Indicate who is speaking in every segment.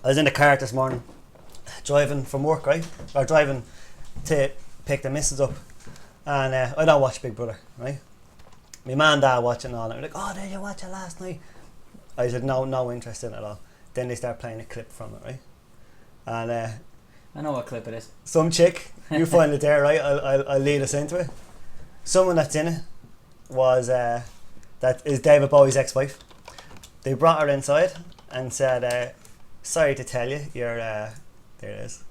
Speaker 1: I was in the car this morning, driving from work, right? Or driving to pick the missus up. And I don't watch Big Brother, right? My man and dad watching all, and they're like, oh, did you watch it last night? I said, no interest in it at all. Then they start playing a clip from it, right? And
Speaker 2: I know what clip it is.
Speaker 1: some chick, you find it there, right? I'll lead us into it. Someone that's in it was that is David Bowie's ex-wife. They brought her inside and said, sorry to tell you, there it is.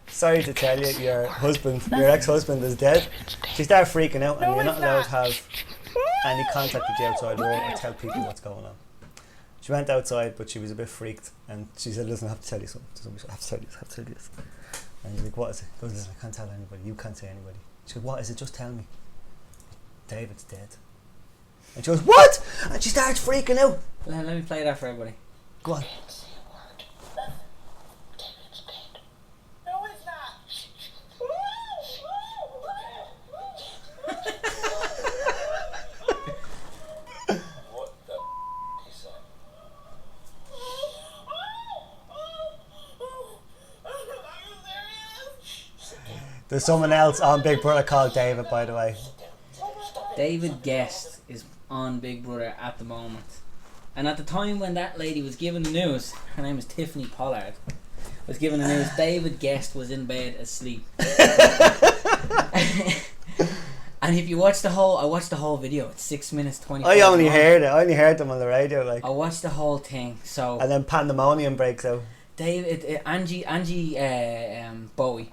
Speaker 1: Sorry to tell you, your ex-husband is dead. She started freaking out, and you're not allowed to have any contact with the outside world or tell people what's going on. She went outside, but she was a bit freaked, and she said, listen, I have to tell you something. I have to tell you this. And he's like, what is it? He goes, listen, I can't tell anybody. You can't say anybody. She goes, what is it? Just tell me. David's dead. And she goes, what? And she starts freaking out.
Speaker 2: Let me play that for everybody.
Speaker 1: Go on. There's someone else on Big Brother called David, by the way.
Speaker 2: David Guest is on Big Brother at the moment. And at the time when that lady was given the news, her name is Tiffany Pollard, was given the news, David Guest was in bed asleep. And if you watch I watched the whole video. It's 6 minutes 24.
Speaker 1: I only heard them on the radio, like.
Speaker 2: I watched the whole thing. So.
Speaker 1: And then pandemonium breaks out.
Speaker 2: Angie Bowie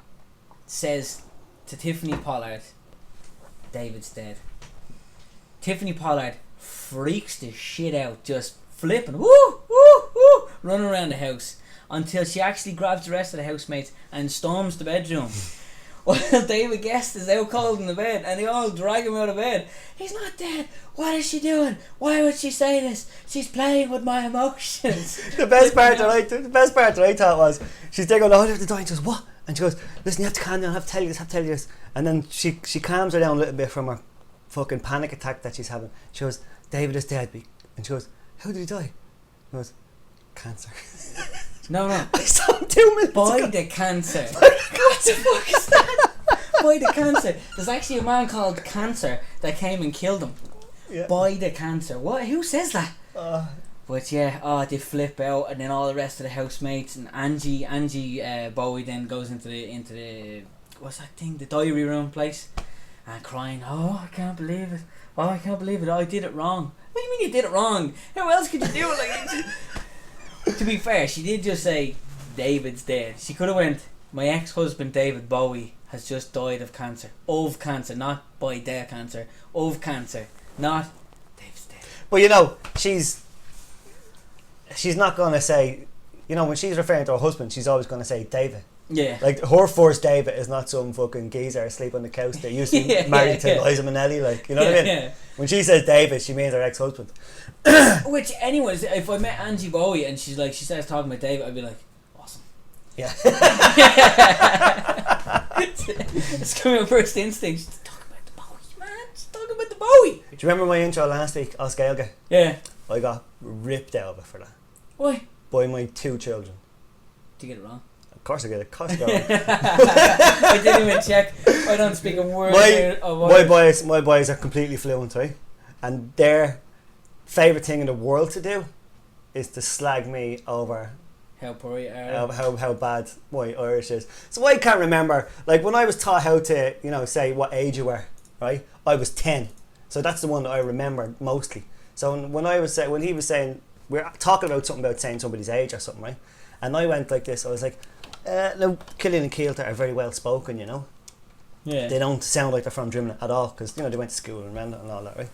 Speaker 2: says to Tiffany Pollard, David's dead. Tiffany Pollard freaks the shit out, just flipping, running around the house until she actually grabs the rest of the housemates and storms the bedroom. While David Guest is out cold in the bed, and they all drag him out of bed. He's not dead. What is she doing? Why would she say this? She's playing with my emotions.
Speaker 1: The best part that I thought was she's there going, oh, the door, and she goes, what? And she goes, listen, you have to calm down, I have to tell you this. And then she calms her down a little bit from her fucking panic attack that she's having. She goes, David is dead. And she goes, how did he die? He goes, cancer.
Speaker 2: No.
Speaker 1: I saw him 2 minutes
Speaker 2: By
Speaker 1: ago.
Speaker 2: the cancer. What the fuck is that? By the cancer. There's actually a man called Cancer that came and killed him.
Speaker 1: Yeah.
Speaker 2: By the cancer. What? Who says that? But yeah, they flip out, and then all the rest of the housemates, and Angie Bowie then goes into the what's that thing, the diary room place, and crying, I can't believe it, I did it wrong. What do you mean you did it wrong? How else could you do it? Like, to be fair, she did just say David's dead. She could have went, my ex-husband David Bowie has just died of cancer, not by their cancer, of cancer, not David's dead.
Speaker 1: But you know, she's not going to say, you know, when she's referring to her husband, she's always going to say David.
Speaker 2: Yeah.
Speaker 1: Like, her first David is not some fucking geezer asleep on the couch that used to be married to Liza Minnelli, like, you know what I mean? Yeah. When she says David, she means her ex-husband.
Speaker 2: Which, anyways, if I met Angie Bowie and she starts talking about David, I'd be like, awesome.
Speaker 1: Yeah.
Speaker 2: It's coming up first instinct. She's talking about the Bowie, man. She's talking about the Bowie.
Speaker 1: Do you remember my intro last week, Oscailga?
Speaker 2: Yeah.
Speaker 1: I got ripped out of it for that.
Speaker 2: Why?
Speaker 1: By my 2 children.
Speaker 2: Did you get it wrong?
Speaker 1: Of course I get it.
Speaker 2: I didn't even check. I don't speak a word
Speaker 1: my boys are completely fluent, right? And their favourite thing in the world to do is to slag me over
Speaker 2: how poor you are,
Speaker 1: how bad my Irish is. So I can't remember, like, when I was taught how to, you know, say what age you were, right? I was 10. So that's the one that I remember mostly. So when he was saying, we're talking about something about saying somebody's age or something, right? And I went like this, I was like, no, Killian and Keelter are very well spoken, you know.
Speaker 2: Yeah.
Speaker 1: They don't sound like they're from Drimnagh at all, because, you know, they went to school in Rendon and all that, right?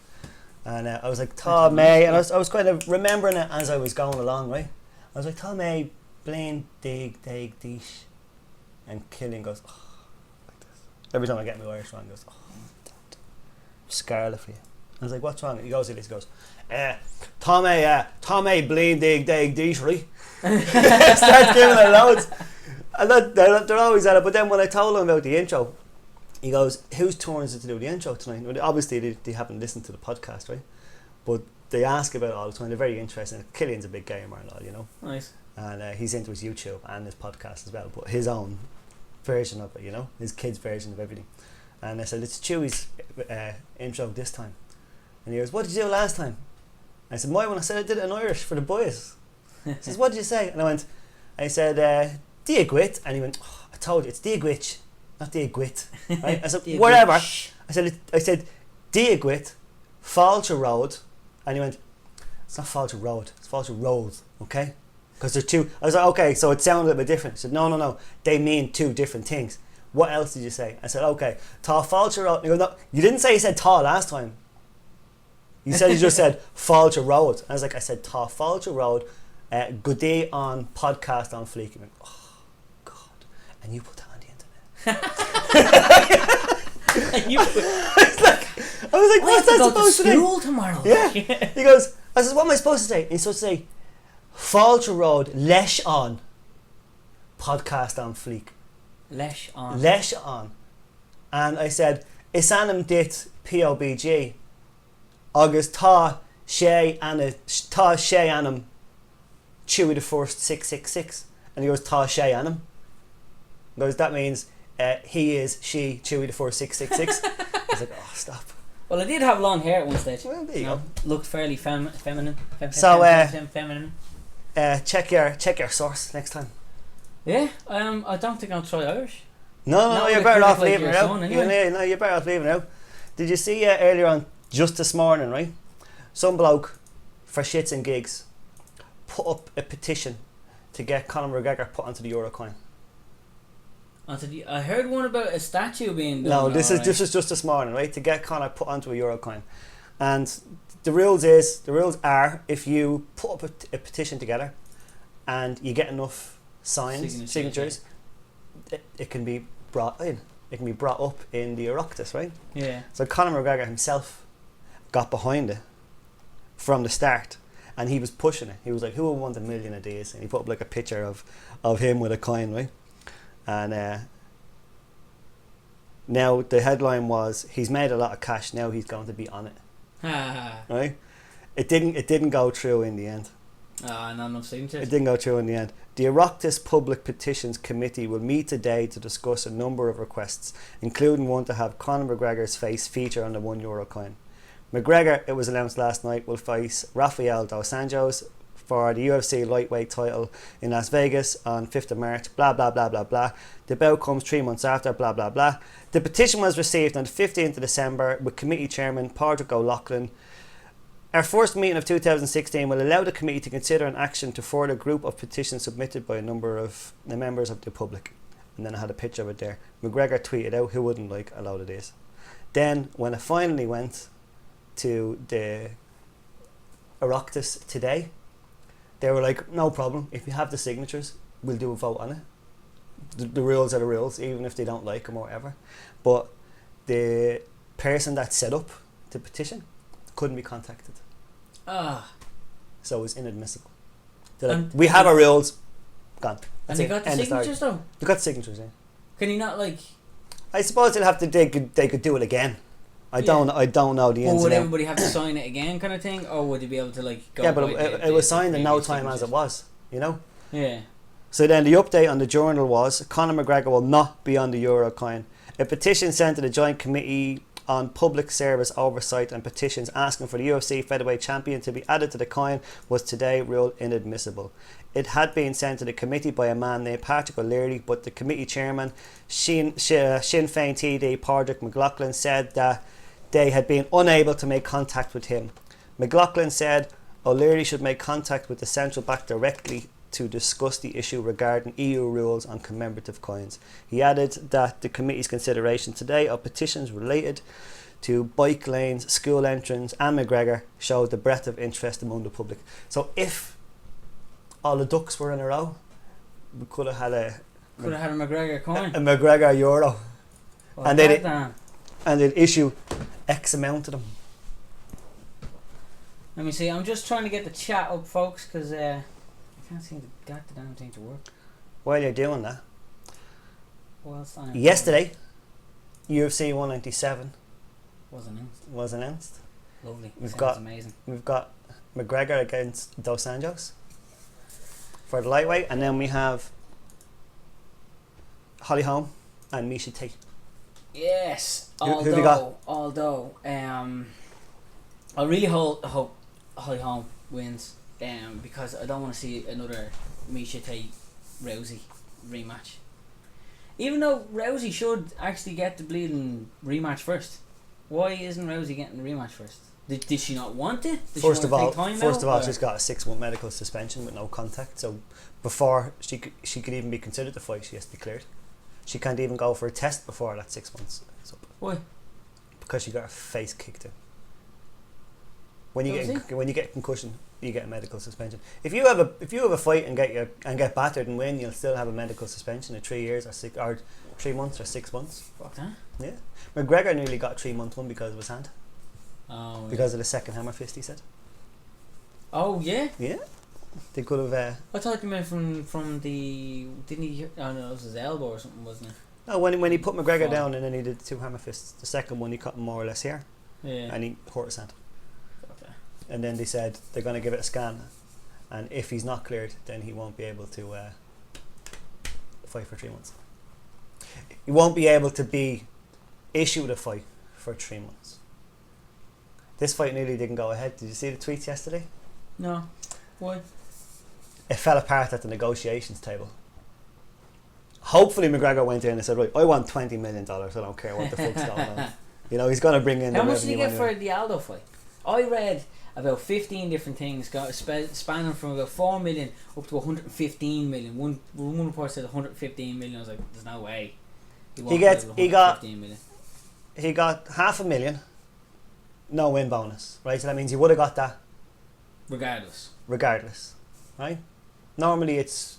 Speaker 1: And I was like, Tá May, and I was kind of remembering it as I was going along, right? I was like, Tá May, Blaine, Dig, Dish. And Killian goes, oh, like this. Every time I get my Irish wrong, he goes, oh, scarlet for you. I was like, what's wrong? He goes, Tá May, Blaine, Dig, Dish, right? Starts giving it loads. And they're always at it. But then when I told him about the intro, he goes, whose turn is it to do the intro tonight? Well, obviously they haven't listened to the podcast, right? But they ask about it all the time. They're very interesting. Killian's a big gamer and all, you know.
Speaker 2: Nice.
Speaker 1: And he's into his YouTube and his podcast as well, but his own version of it, you know, his kid's version of everything. And I said, it's Chewie's intro this time. And he goes, what did you do last time? I said, my one. I said, I did it in Irish for the boys. He says, what did you say? And I said, Diagwit. And he went, oh, I told you, it's Diagwit, not Diagwit. Right? I said, whatever. I said, Diagwit, Falcher Road. And he went, it's not Falcher Road, it's Falcher Road, okay? Because they're two. I was like, okay, so it sounded a bit different. He said, no, they mean two different things. What else did you say? I said, okay, Tá Falcher Road. And he goes, no, you didn't say you said Tá last time. You said you just said Falcher Road. I was like, I said Tá Falcher Road. Good day on podcast OnFleek. He went, oh God, and you put that on the internet.
Speaker 2: And you put,
Speaker 1: I was like, what's that supposed to do?
Speaker 2: School tomorrow.
Speaker 1: Yeah. He goes, I said, what am I supposed to say? And he's supposed to say, Falcher Road, Lesh on podcast OnFleek.
Speaker 2: Lesh on.
Speaker 1: Lesh on. And I said, is anam dit POBG agus tá sé anam Chewie the First 666. And he goes, tá sé anam. He goes, that means he is, she, Chewie the First 666. I was like, oh, stop.
Speaker 2: Well, I did have long hair at one stage.
Speaker 1: Well, there you go.
Speaker 2: Looked fairly feminine. Feminine.
Speaker 1: Check your source next time.
Speaker 2: Yeah, I don't think I'll try Irish.
Speaker 1: No, you're better off leaving it out.
Speaker 2: Anyway.
Speaker 1: No, you're better off leaving it out. Did you see earlier on, just this morning, right? Some bloke, for shits and gigs, put up a petition to get Conor McGregor put onto the Eurocoin.
Speaker 2: I heard one about a statue being done.
Speaker 1: No, this is just this morning, right? To get Conor put onto a Eurocoin. And the rules are, if you put up a petition together and you get enough signatures, it can be brought in. It can be brought up in the Oireachtas, right? Yeah. So Conor McGregor himself got behind it from the start, and he was pushing it. He was like, who would want $1 million of these? And he put up like a picture of him with a coin, right? And now the headline was, he's made a lot of cash, now he's going to be on it. Right? It didn't go through in the end.
Speaker 2: Not enough signatures.
Speaker 1: It didn't go through in the end. The Oireachtas Public Petitions Committee will meet today to discuss a number of requests, including one to have Conor McGregor's face feature on the €1 coin. McGregor, it was announced last night, will face Rafael dos Anjos for the UFC lightweight title in Las Vegas on 5th of March, blah blah blah blah blah. The bout comes 3 months after, blah blah blah. The petition was received on the 15th of December with committee chairman Padraig O'Loughlin. Our first meeting of 2016 will allow the committee to consider an action to further group of petitions submitted by a number of the members of the public. And then I had a picture of it there. McGregor tweeted out, who wouldn't like a load of this? Then when it finally went to the Oireachtas today, they were like, no problem, if you have the signatures, we'll do a vote on it. The rules are the rules, even if they don't like them or whatever. But the person that set up the petition couldn't be contacted. So it was inadmissible. They're like, we have our rules, gone.
Speaker 2: And they got the signatures though?
Speaker 1: They got the signatures, yeah.
Speaker 2: Can you not like...
Speaker 1: I suppose they'll have to, they could do it again. I don't know the ins and outs.
Speaker 2: Or would everybody have to sign it again kind of thing? Or would they be able to like go...
Speaker 1: Yeah, but it was signed in no time as it was, you know?
Speaker 2: Yeah.
Speaker 1: So then the update on the journal was, Conor McGregor will not be on the Eurocoin. A petition sent to the Joint Committee on Public Service Oversight and Petitions asking for the UFC featherweight champion to be added to the coin was today ruled inadmissible. It had been sent to the committee by a man named Patrick O'Leary, but the committee chairman, Sinn Féin TD Padraig McLaughlin, said that they had been unable to make contact with him. McLaughlin said O'Leary should make contact with the central bank directly to discuss the issue regarding EU rules on commemorative coins. He added that the committee's consideration today of petitions related to bike lanes, school entrance and McGregor showed the breadth of interest among the public. So if all the ducks were in a row, we could have had a
Speaker 2: McGregor coin.
Speaker 1: A McGregor euro.
Speaker 2: Well,
Speaker 1: and they'd issue X amount of them.
Speaker 2: Let me see, I'm just trying to get the chat up, folks, because I can't seem to get the damn thing to work.
Speaker 1: While you're doing that,
Speaker 2: yesterday,
Speaker 1: UFC 197
Speaker 2: was announced.
Speaker 1: Lovely.
Speaker 2: Amazing.
Speaker 1: We've got McGregor against Dos Anjos for the lightweight, and then we have Holly Holm and Misha Tate.
Speaker 2: Yes.
Speaker 1: Who they got?
Speaker 2: Although, I really hope Holly Holm wins. Because I don't want to see another Misha Tate Rousey rematch. Even though Rousey should actually get the bleeding rematch first. Why isn't Rousey getting the rematch first? Did she not want it? Did
Speaker 1: First
Speaker 2: she
Speaker 1: of
Speaker 2: want
Speaker 1: all,
Speaker 2: to take time out,
Speaker 1: she's got a 6-month medical suspension with no contact. So before she could even be considered to fight, she has to be cleared. She can't even go for a test before that 6 months is up.
Speaker 2: Why?
Speaker 1: Because she got her face kicked in. When you get concussion, you get a medical suspension. If you have a fight and get battered and win, you'll still have a medical suspension of 3 years or 3 months or 6 months.
Speaker 2: Fuck that.
Speaker 1: Yeah, McGregor nearly got a 3-month one because of his hand.
Speaker 2: Oh.
Speaker 1: Because of the second hammer fist, he said.
Speaker 2: Oh yeah.
Speaker 1: Yeah, they could have.
Speaker 2: I thought you meant from the. Didn't he? Oh no, it was his elbow or something, wasn't it?
Speaker 1: No, when he put McGregor down and then he did 2 hammer fists. The second one he cut him more or less here,
Speaker 2: Yeah.
Speaker 1: and he hurt his hand.
Speaker 2: Okay.
Speaker 1: And then they said they're going to give it a scan, and if he's not cleared, then he won't be able to fight for 3 months. He won't be able to be issued a fight for 3 months. This fight nearly didn't go ahead. Did you see the tweets yesterday?
Speaker 2: No. Why?
Speaker 1: It fell apart at the negotiations table. Hopefully McGregor went in and said, right, I want $20 million. I don't care what the fuck's going on. You know, he's going to bring in
Speaker 2: How
Speaker 1: the
Speaker 2: much did he
Speaker 1: revenue
Speaker 2: get
Speaker 1: anyway.
Speaker 2: for the Aldo fight? I read about 15 different things, spanning from about 4 million up to 115 million. One report said 115 million. I was like, there's no way.
Speaker 1: He got $500,000, no win bonus, right? So that means he would have got that regardless, right? Normally it's,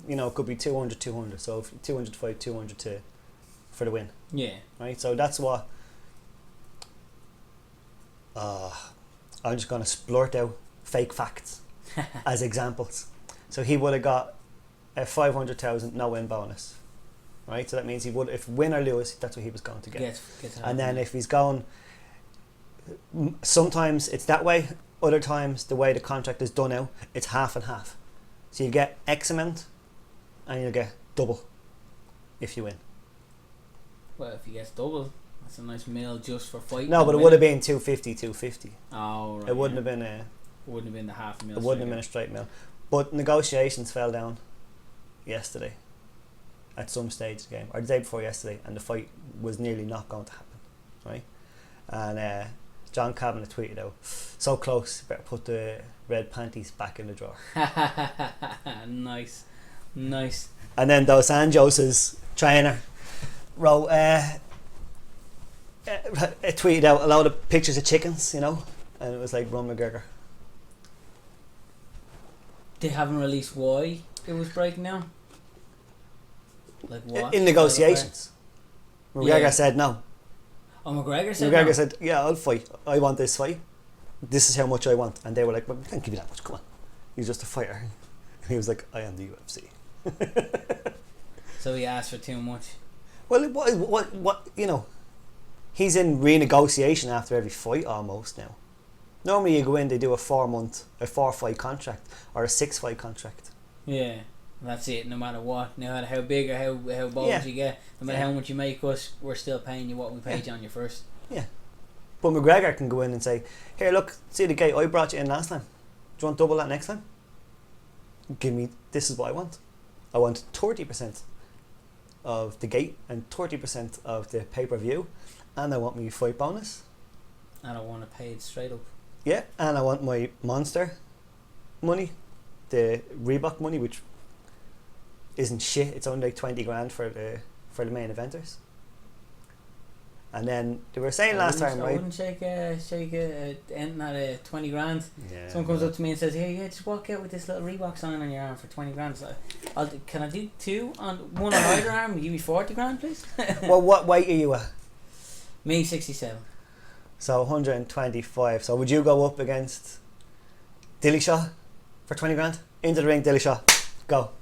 Speaker 1: it could be 200. So if 200 to fight, 200 for the win.
Speaker 2: Yeah.
Speaker 1: Right. So that's what. I'm just gonna splurt out fake facts as examples. So he would have got a 500,000 no win bonus, right? So that means he would, if win or lose, that's what he was going to get. And then if he's going, sometimes it's that way. Other times, the way the contract is done now, it's half and half. So you get X amount, and you'll get double if you win.
Speaker 2: Well, if he gets double, that's a nice meal just for fighting.
Speaker 1: No, but it would have been 250.
Speaker 2: Oh, right.
Speaker 1: It wouldn't have been a.
Speaker 2: Wouldn't have been the half meal.
Speaker 1: It wouldn't have been a straight meal. But negotiations fell down yesterday at some stage of the game, or the day before yesterday, and the fight was nearly not going to happen, right? And John Kavanagh tweeted out, so close, better put the red panties back in the drawer.
Speaker 2: Nice.
Speaker 1: And then Dos Anjos' trainer wrote, tweeted out a load of pictures of chickens, and it was like Ron McGregor.
Speaker 2: They haven't released why it was breaking down? Like what?
Speaker 1: In negotiations. McGregor said no.
Speaker 2: Oh, McGregor said
Speaker 1: McGregor
Speaker 2: no?
Speaker 1: said, yeah, I'll fight. I want this fight. This is how much I want. And they were like, well, we can't give you that much, come on. He's just a fighter. And he was like, I am the UFC.
Speaker 2: So he asked for too much.
Speaker 1: Well, what he's in renegotiation after every fight almost now. Normally you go in, they do a 4-fight contract or a 6-fight contract.
Speaker 2: Yeah, that's it. No matter what, no matter how big or how bold you get, no matter how much you make us, we're still paying you what we paid you on your first.
Speaker 1: Yeah, but McGregor can go in and say, "Here, look, see the gate I brought you in last time. Do you want double that next time? Give me. This is what I want. I want 30% of the gate and 30% of the pay-per-view, and I want my fight bonus.
Speaker 2: And I want to pay it straight up.
Speaker 1: Yeah, and I want my Monster money, the Reebok money, which isn't shit. It's only like 20 grand for the main eventers. And then they were saying last time, right?
Speaker 2: I wouldn't shake ending at 20 grand.
Speaker 1: Yeah,
Speaker 2: someone comes up to me and says, "Hey, yeah, just walk out with this little Reebok sign on your arm for 20 grand." So can I do one on either arm? Give me 40 grand, please.
Speaker 1: Well, what weight are you at?
Speaker 2: Me, 67.
Speaker 1: So 125. So would you go up against Dillashaw for 20 grand? Into the ring, Dillashaw. Go.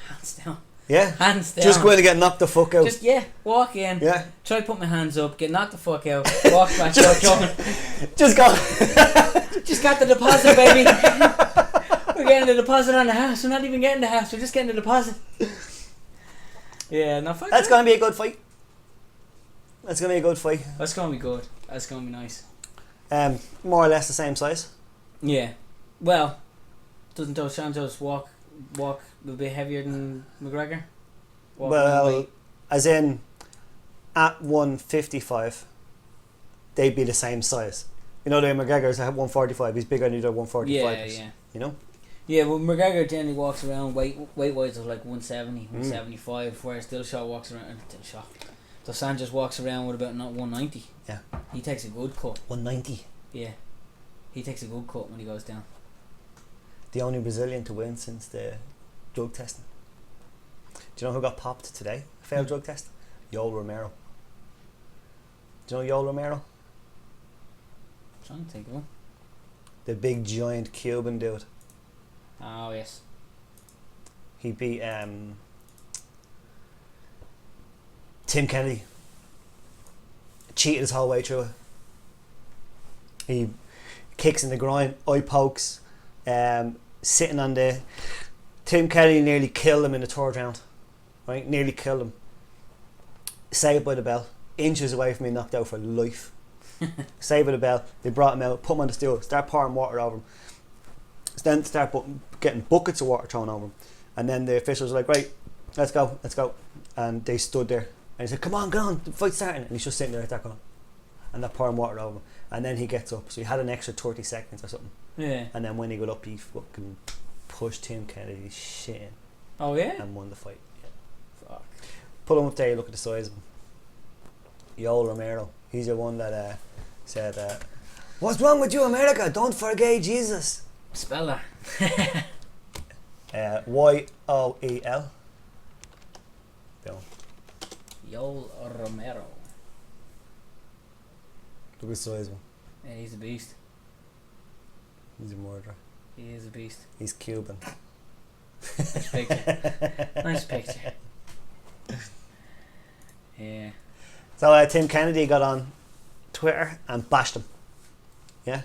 Speaker 2: Hands down.
Speaker 1: Yeah.
Speaker 2: Hands down.
Speaker 1: Just going to get knocked the fuck out.
Speaker 2: Just walk in.
Speaker 1: Yeah.
Speaker 2: Try to put my hands up, get knocked the fuck out, walk back, start coming.
Speaker 1: Just go.
Speaker 2: Just got the deposit, baby. We're getting the deposit on the house. We're not even getting the house. We're just getting the deposit. Yeah, no fuck.
Speaker 1: That's going to be a good fight. That's going to be a good fight.
Speaker 2: That's going to be good. That's going to be nice.
Speaker 1: More or less the same size.
Speaker 2: Yeah. Well, doesn't Dos Santos walk a bit heavier than McGregor?
Speaker 1: Well, as in, at 155, they'd be the same size. You know, the McGregor's at 145. He's bigger than either 145.
Speaker 2: Yeah.
Speaker 1: You know.
Speaker 2: Yeah, well, McGregor generally walks around weight-wise of like 170, 175, whereas Dillashaw walks around. Dos Santos walks around with about not 190.
Speaker 1: Yeah.
Speaker 2: He takes a good cut.
Speaker 1: 190.
Speaker 2: Yeah. He takes a good cut when he goes down.
Speaker 1: The only Brazilian to win since the drug testing. Do you know who got popped today? Failed drug test? Yoel Romero. Do you know Yoel Romero?
Speaker 2: I'm trying to think of him.
Speaker 1: The big giant Cuban dude.
Speaker 2: Oh, yes.
Speaker 1: He beat Tim Kennedy. Cheated his whole way through it. He kicks in the groin, eye pokes, sitting on the... Tim Kennedy nearly killed him in the third round. Right? Nearly killed him. Saved by the bell. Inches away from being knocked out for life. Saved by the bell. They brought him out, put him on the stool, start pouring water over him. Then start getting buckets of water thrown over him. And then the officials were like, right, let's go. And they stood there. And he said, come on, the fight's starting. And he's just sitting there like that going. And they're pouring water over him. And then he gets up. So he had an extra 30 seconds or something.
Speaker 2: Yeah.
Speaker 1: And then when he got up, he fucking pushed Tim Kennedy's shit in.
Speaker 2: Oh, yeah?
Speaker 1: And won the fight. Yeah.
Speaker 2: Fuck.
Speaker 1: Put him up there, you look at the size of him. Yoel Romero. He's the one that said, what's wrong with you, America? Don't forget Jesus.
Speaker 2: Spell that.
Speaker 1: Yoel. Boom.
Speaker 2: Yoel Romero.
Speaker 1: Look at the size of him.
Speaker 2: Yeah, he's a beast.
Speaker 1: He's a murderer.
Speaker 2: He is a beast.
Speaker 1: He's Cuban.
Speaker 2: Nice picture. Nice picture. Yeah.
Speaker 1: So Tim Kennedy got on Twitter and bashed him. Yeah.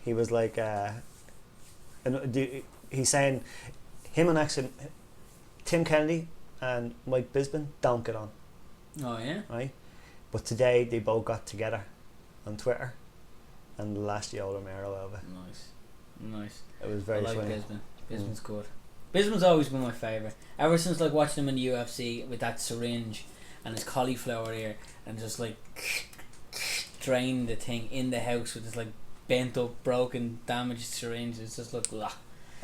Speaker 1: He was like, he's saying him and actually Tim Kennedy and Mike Bisping don't get on.
Speaker 2: Oh, yeah?
Speaker 1: Right? But today they both got together on Twitter and lashed Yoel Romero over.
Speaker 2: Nice.
Speaker 1: It was very
Speaker 2: I like
Speaker 1: funny.
Speaker 2: Bisping. Bisping's good. Bisping's always been my favourite. Ever since like watching him in the UFC with that syringe and his cauliflower ear and just like drain the thing in the house with this like bent up, broken, damaged syringe. It's just like ugh.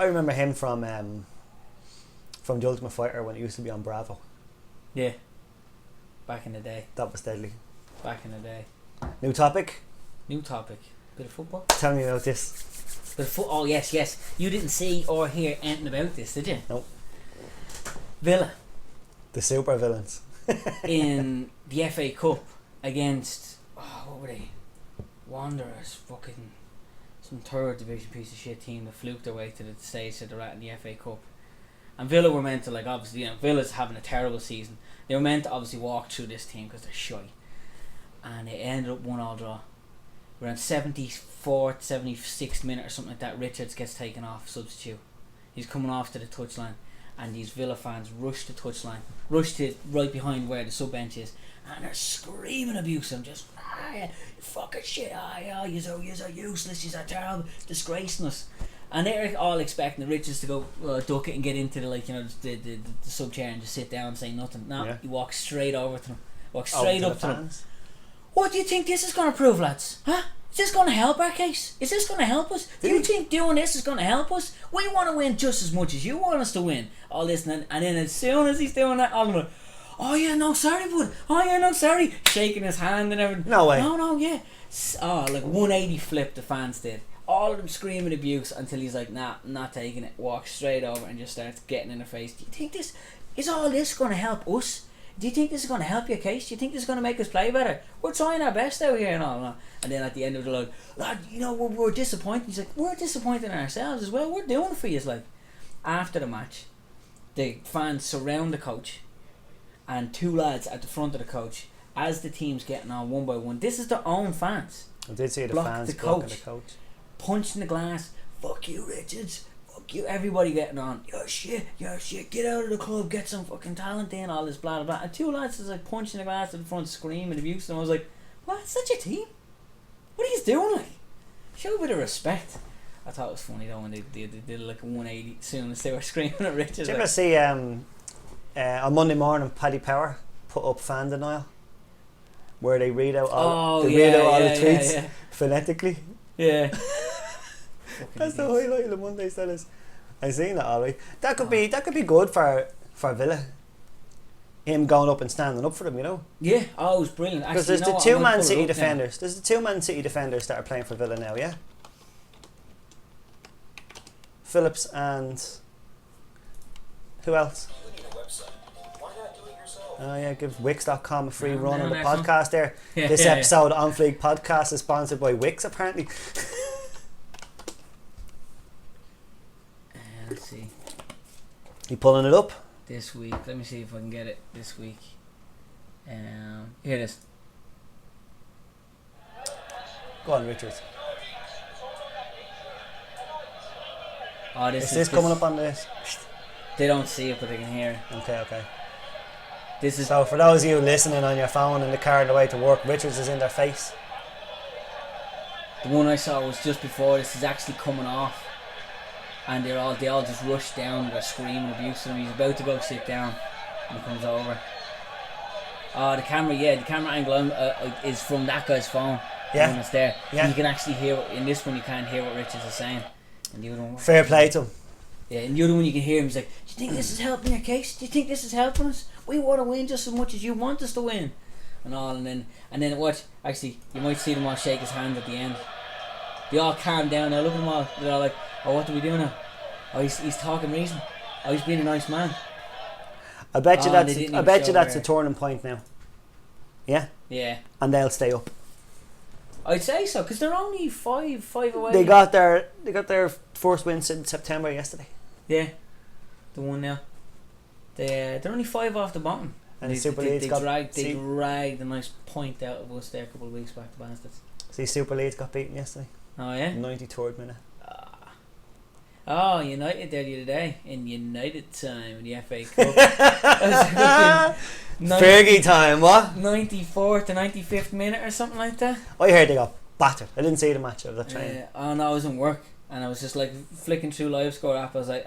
Speaker 1: I remember him from The Ultimate Fighter when it used to be on Bravo.
Speaker 2: Yeah. Back in the day.
Speaker 1: That was deadly.
Speaker 2: Back in the day.
Speaker 1: New topic?
Speaker 2: New topic. Bit of football?
Speaker 1: Tell me about this.
Speaker 2: Oh, yes. You didn't see or hear anything about this, did you?
Speaker 1: Nope.
Speaker 2: Villa.
Speaker 1: The super villains.
Speaker 2: In the FA Cup against... what were they? Wanderers. Fucking... some third division piece of shit team that fluked their way to the stage that they're at in the FA Cup. And Villa were meant to, like, obviously, you know, Villa's having a terrible season. They were meant to obviously walk through this team because they're shy. And it ended up 1-1 draw. Around 74th, 76th minute or something like that, Richards gets taken off, substitute. He's coming off to the touchline, and these Villa fans rush the touchline, rush to right behind where the sub bench is, and they're screaming abuse him, just you fucking shit, you're useless, you're terrible, disgracing us. And they're all expecting the Richards to go duck it and get into the, like, you know, the sub chair and just sit down and say nothing. No,
Speaker 1: Yeah.
Speaker 2: he walks straight over to them, straight up to them.
Speaker 1: Fans.
Speaker 2: What do you think this is going to prove, lads? Huh? Is this going to help our case? Is this going to help us? Do you think doing this is going to help us? We want to win just as much as you want us to win. All this and then as soon as he's doing that, all of them, oh yeah, no, sorry, bud. Oh yeah, no, sorry. Shaking his hand and everything.
Speaker 1: No way.
Speaker 2: No, yeah. Oh, like 180 flip the fans did. All of them screaming abuse until he's like, nah, I'm not taking it. Walks straight over and just starts getting in their face. Do you think this, is all this going to help us? Do you think this is going to help your case? Do you think this is going to make us play better? We're trying our best out here and all. And then at the end of the like, lad, you know, we're disappointed. He's like, we're disappointed in ourselves as well. We're doing it for you. It's like, after the match, the fans surround the coach, and 2 lads at the front of the coach as the team's getting on one by one. This is their own fans.
Speaker 1: I did see the
Speaker 2: Block
Speaker 1: fans
Speaker 2: the
Speaker 1: blocking
Speaker 2: coach.
Speaker 1: the coach.
Speaker 2: Punching the glass. Fuck you, Richards. Fuck you. Everybody getting on. Your shit. Get out of the club. Get some fucking talent in. All this blah blah blah. And 2 lads is like punching the glass at the front, screaming abuse. And I was like, what? It's such a team. What are you doing? Like, show a bit of respect. I thought it was funny though when they did like a 180 as soon as they were screaming at Richards.
Speaker 1: Did you ever see on Monday morning Paddy Power put up fan denial, where they read out all the tweets phonetically?
Speaker 2: Yeah.
Speaker 1: That's the highlight of the Mondays, that is. I seen that alright. That could be good for Villa. Him going up and standing up for them, you know.
Speaker 2: Yeah, it was brilliant.
Speaker 1: Because there's the 2 Man City defenders. There's the 2 Man City defenders that are playing for Villa now, yeah. Phillips and who else? Oh yeah, give Wix.com a free run on the podcast there. This episode of OnFleek podcast is sponsored by Wix apparently.
Speaker 2: Let's see.
Speaker 1: You pulling it up?
Speaker 2: This week. Let me see if I can get it this week. Here it is.
Speaker 1: Go on, Richard.
Speaker 2: Oh,
Speaker 1: Is this coming up on this?
Speaker 2: They don't see it, but they can hear it.
Speaker 1: Okay.
Speaker 2: This is
Speaker 1: so for those of you listening on your phone in the car on the way to work, Richards is in their face.
Speaker 2: The one I saw was just before this is actually coming off, and they all just rush down. They're screaming abuse at him. He's about to go sit down, and he comes over. Oh, the camera angle is from that guy's phone.
Speaker 1: Yeah,
Speaker 2: when it's there.
Speaker 1: Yeah,
Speaker 2: and you can actually hear. In this one, you can't hear what Richards is saying. And the other one,
Speaker 1: fair play to him.
Speaker 2: Yeah, and the other one you can hear him. He's like, "Do you think this is helping your case? Do you think this is helping us? We want to win just as much as you want us to win." And all, and then watch. Actually, you might see them all shake his hand at the end. They all calm down now. Look at them all. They're all like, "Oh, what do we do now? Oh, he's talking reason. Oh, he's being a nice man."
Speaker 1: I bet you that's a turning point now. Yeah.
Speaker 2: Yeah.
Speaker 1: And they'll stay up.
Speaker 2: I'd say so, because they're only five away.
Speaker 1: They got their first win since September yesterday.
Speaker 2: Yeah, the one now. They're only 5 off the bottom.
Speaker 1: And the Super Leeds
Speaker 2: they dragged a nice point out of us there a couple of weeks back, the bastards.
Speaker 1: See, Super Leeds got beaten yesterday.
Speaker 2: Oh yeah.
Speaker 1: 93rd minute.
Speaker 2: Oh, United there the other day in United time in the FA Cup.
Speaker 1: Fergie time, what?
Speaker 2: 94th to 95th minute or something like that.
Speaker 1: I heard they got battered. I didn't see the match of the train.
Speaker 2: Oh no, I was in work and I was just like flicking through live score app. I was like,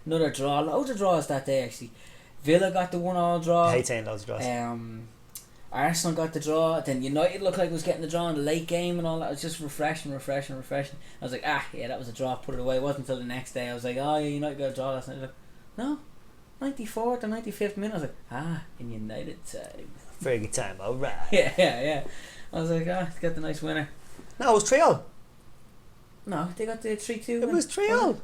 Speaker 2: another draw. Loads of draws that day actually. Villa got the 1-1 draw.
Speaker 1: I hate saying loads of draws.
Speaker 2: Arsenal got the draw. Then United looked like it was getting the draw in the late game and all that. It was just refreshing. I was like, yeah, that was a draw. Put it away. It wasn't until the next day I was like, oh yeah, United got a draw last night. I was like, no. 94th or 95th minute. I was like, in United time.
Speaker 1: Fergie time, alright.
Speaker 2: Yeah. I was like, got the nice winner.
Speaker 1: No, it was 3-0.
Speaker 2: No, they got the 3-2.
Speaker 1: It was 3-0.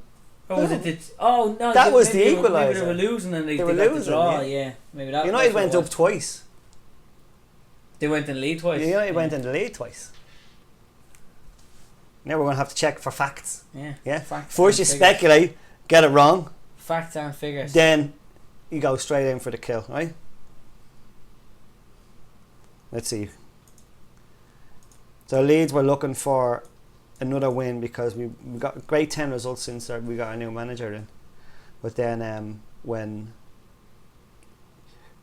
Speaker 2: Or was it? Oh no,
Speaker 1: that was the equaliser.
Speaker 2: Maybe they were losing and they got the draw. Yeah, maybe that.
Speaker 1: United went up twice.
Speaker 2: They went in the lead twice.
Speaker 1: United went in the lead twice. Now we're going to have to check for facts.
Speaker 2: Yeah.
Speaker 1: First you speculate, get it wrong.
Speaker 2: Facts and figures.
Speaker 1: Then you go straight in for the kill, right? Let's see. So Leeds were looking for another win because we got great 10 results since we got our new manager in. But then when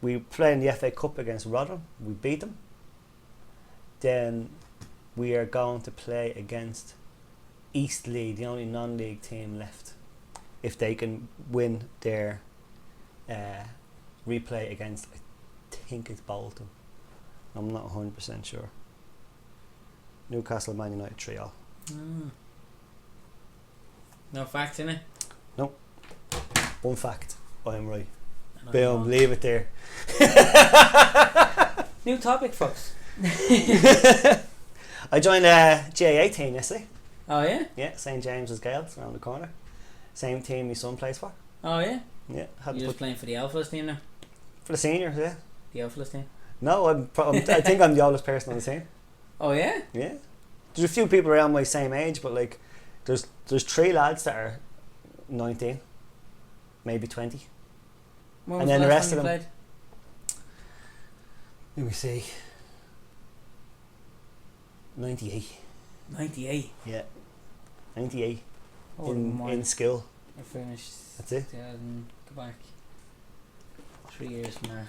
Speaker 1: we played in the FA Cup against Rotherham, we beat them. Then we are going to play against East League, the only non-league team left. If they can win their replay against, I think it's Bolton. I'm not 100% sure. Newcastle, Man United 3-0.
Speaker 2: No facts in it?
Speaker 1: Nope. One fact. I'm right. Boom, leave it there.
Speaker 2: New topic, folks.
Speaker 1: I joined a GAA team yesterday.
Speaker 2: Oh yeah?
Speaker 1: Yeah, St James's Gales around the corner. Same team my son plays for.
Speaker 2: Oh yeah?
Speaker 1: Yeah.
Speaker 2: You're just playing for the Alphas team now?
Speaker 1: For the seniors, yeah.
Speaker 2: The Alphas team?
Speaker 1: No, I think I'm the oldest person on the team.
Speaker 2: Oh yeah?
Speaker 1: Yeah. There's a few people around my same age, but like there's 3 lads that are 19, maybe 20.
Speaker 2: When
Speaker 1: And
Speaker 2: was
Speaker 1: then the
Speaker 2: last
Speaker 1: rest
Speaker 2: time
Speaker 1: of
Speaker 2: you
Speaker 1: them-
Speaker 2: played?
Speaker 1: Let me see. 98.
Speaker 2: 98.
Speaker 1: Yeah. 98
Speaker 2: I wouldn't
Speaker 1: in
Speaker 2: mind.
Speaker 1: school.
Speaker 2: I finished.
Speaker 1: That's it.
Speaker 2: 2000. Go back. 3 years from now.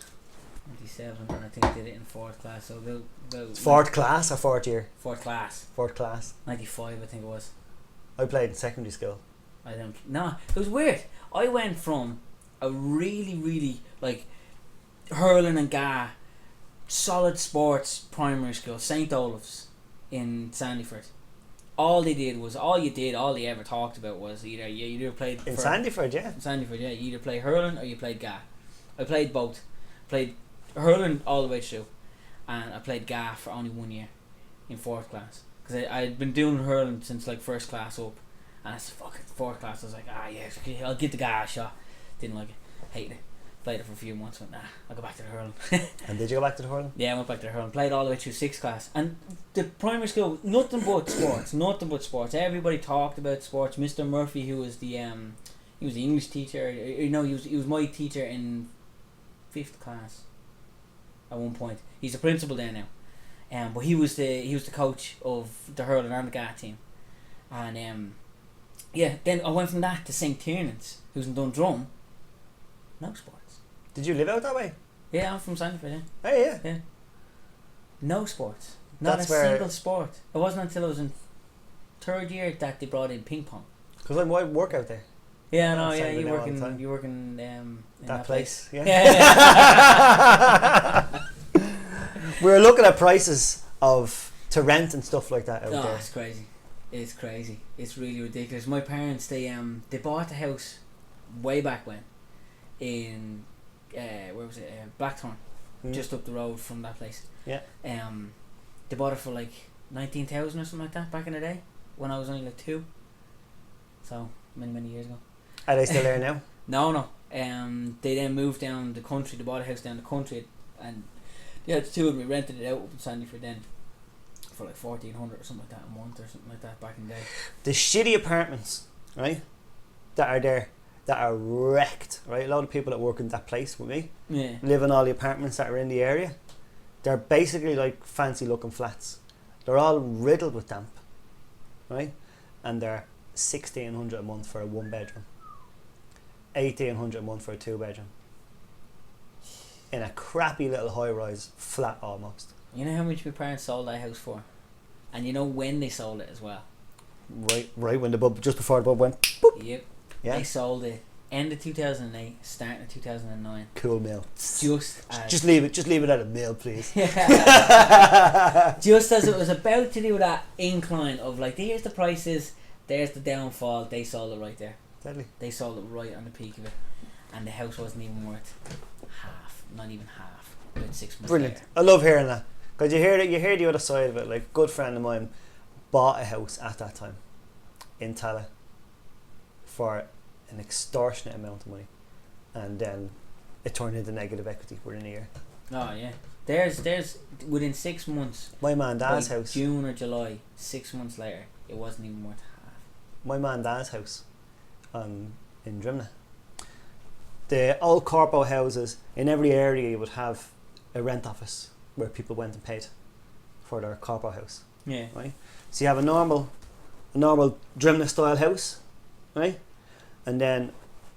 Speaker 2: 97, and I think I did it in fourth class. So about
Speaker 1: Fourth class or fourth year?
Speaker 2: fourth class.
Speaker 1: Fourth class.
Speaker 2: 95, I think it was.
Speaker 1: I played in secondary school.
Speaker 2: I don't. No, it was weird. I went from a really like hurling and ga, solid sports primary school, St. Olave's in Sandyford. All they ever talked about was either you either played
Speaker 1: In Sandyford, yeah.
Speaker 2: Sandyford, yeah, you either play hurling or you played ga. I played both. Played hurling all the way through, and I played ga for only 1 year in fourth class because I had been doing hurling since like first class up, and I said fucking fourth class. I was like, yeah, I'll give the ga a shot. Didn't like it, hated it. Played it for a few months, went nah, I'll go back to the hurling.
Speaker 1: And did you go back to the hurling?
Speaker 2: Yeah, I went back to the hurling. Played all the way through sixth class, and the primary school nothing but sports. Everybody talked about sports. Mr. Murphy, who was the he was the English teacher. He was my teacher in fifth class. At one point, he's the principal there now, but he was the coach of the hurling and the ga team, and yeah. Then I went from that to St. Tiernan's, who's in Dundrum. No sports.
Speaker 1: Did you live out that way?
Speaker 2: Yeah, I'm from Sandyford. Yeah.
Speaker 1: Oh, yeah.
Speaker 2: No sports. Not
Speaker 1: That's
Speaker 2: a
Speaker 1: where-
Speaker 2: single sport. It wasn't until I was in third year that they brought in ping pong.
Speaker 1: Because I might work out there.
Speaker 2: Yeah, no,
Speaker 1: That's
Speaker 2: yeah,
Speaker 1: how we
Speaker 2: you
Speaker 1: know
Speaker 2: work
Speaker 1: all the
Speaker 2: in
Speaker 1: time.
Speaker 2: in
Speaker 1: That place. Yeah.
Speaker 2: Yeah.
Speaker 1: We were looking at prices to rent and stuff like that out
Speaker 2: Oh,
Speaker 1: there.
Speaker 2: it's crazy. It's crazy. It's really ridiculous. My parents, they bought a house way back when in where was it? Blackthorn, just up the road from that place.
Speaker 1: Yeah.
Speaker 2: They bought it for like 19,000 or something like that back in the day when I was only like 2. So many years ago.
Speaker 1: Are they still there now?
Speaker 2: No. They then moved down the country. They bought a house down the country, and yeah, the two of them rented it out up in Sandyford then for like 1,400 or something like that a month or something like that back in the day.
Speaker 1: The shitty apartments, right, that are there, that are wrecked, right? A lot of people that work in that place with me
Speaker 2: Yeah.
Speaker 1: live in all the apartments that are in the area. They're basically like fancy looking flats. They're all riddled with damp, right? And they're 1,600 a month for a 1 bedroom, 1,800 a month for a 2 bedroom, in a crappy little high rise flat almost.
Speaker 2: You know how much my parents sold that house for, and you know when they sold it as well.
Speaker 1: Right when the bub, just before the bub went.
Speaker 2: Yep.
Speaker 1: Yeah.
Speaker 2: They sold it end of 2008, starting of 2009.
Speaker 1: Cool meal.
Speaker 2: Just
Speaker 1: leave it at a meal, please.
Speaker 2: just as it was about to do that incline of like, here's the prices, there's the downfall. They sold it right there.
Speaker 1: Deadly.
Speaker 2: They sold it right on the peak of it, and the house wasn't even worth half, not even half. About 6 months
Speaker 1: Brilliant.
Speaker 2: later.
Speaker 1: I love hearing that, because you hear the other side of it. Like, a good friend of mine bought a house at that time in Tala for an extortionate amount of money, and then it turned into negative equity within a year.
Speaker 2: Oh yeah. There's within 6 months.
Speaker 1: My man Dad's
Speaker 2: by
Speaker 1: house.
Speaker 2: June or July, 6 months later, it wasn't even worth half.
Speaker 1: My man Dad's house, in Drimna. The old corpo houses in every area, you would have a rent office where people went and paid for their corpo house.
Speaker 2: Yeah.
Speaker 1: Right. So you have a normal Drimna style house, right? And then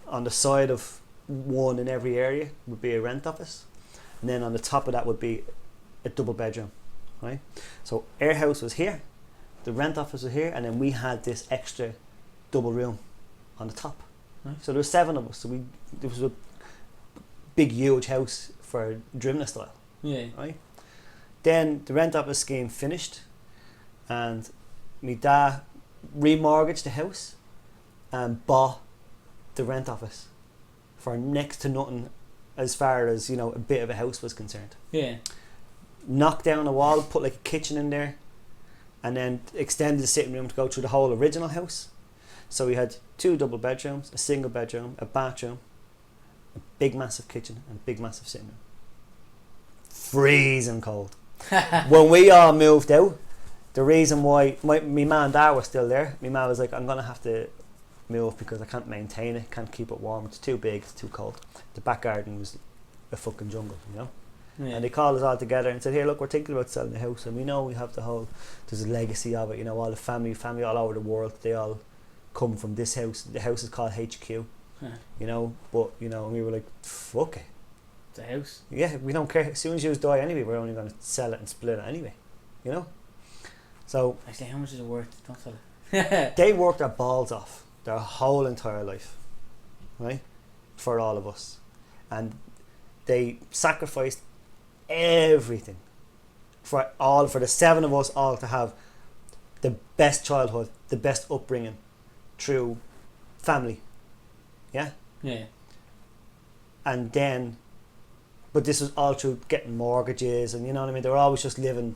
Speaker 1: on the side of one in every area would be a rent office, and then on the top of that would be a double bedroom, right? So our house was here, the rent office was here, and then we had this extra double room on the top.
Speaker 2: Nice.
Speaker 1: So there were 7 of us. So it was a big, huge house for Drimna style.
Speaker 2: Yeah.
Speaker 1: Right. Then the rent office scheme finished, and my dad remortgaged the house and bought the rent office for next to nothing, as far as, a bit of a house was concerned.
Speaker 2: Yeah.
Speaker 1: Knocked down a wall, put like a kitchen in there, and then extended the sitting room to go through the whole original house. So we had 2 double bedrooms, a single bedroom, a bathroom, a big massive kitchen, and a big massive sitting room. Freezing cold. When we all moved out, the reason why my man and dad were still there, my man was like, I'm going to have to move because I can't maintain it, can't keep it warm. It's too big, it's too cold. The back garden was a fucking jungle, you know.
Speaker 2: Yeah.
Speaker 1: And they called us all together and said, here, look, we're thinking about selling the house, and we know we have there's a legacy of it, you know, all the family all over the world, they all come from this house. The house is called HQ, you know, but, you know, and we were like, fuck it.
Speaker 2: It's a house.
Speaker 1: Yeah, we don't care. As soon as you die anyway, we're only going to sell it and split it anyway, you know. So
Speaker 2: actually, how much is it worth? Don't sell it.
Speaker 1: they worked their balls off their whole entire life, right, for all of us, and they sacrificed everything for the 7 of us all to have the best childhood, the best upbringing through family. Yeah. And then, but this was all through getting mortgages, and you know what I mean, they were always just living,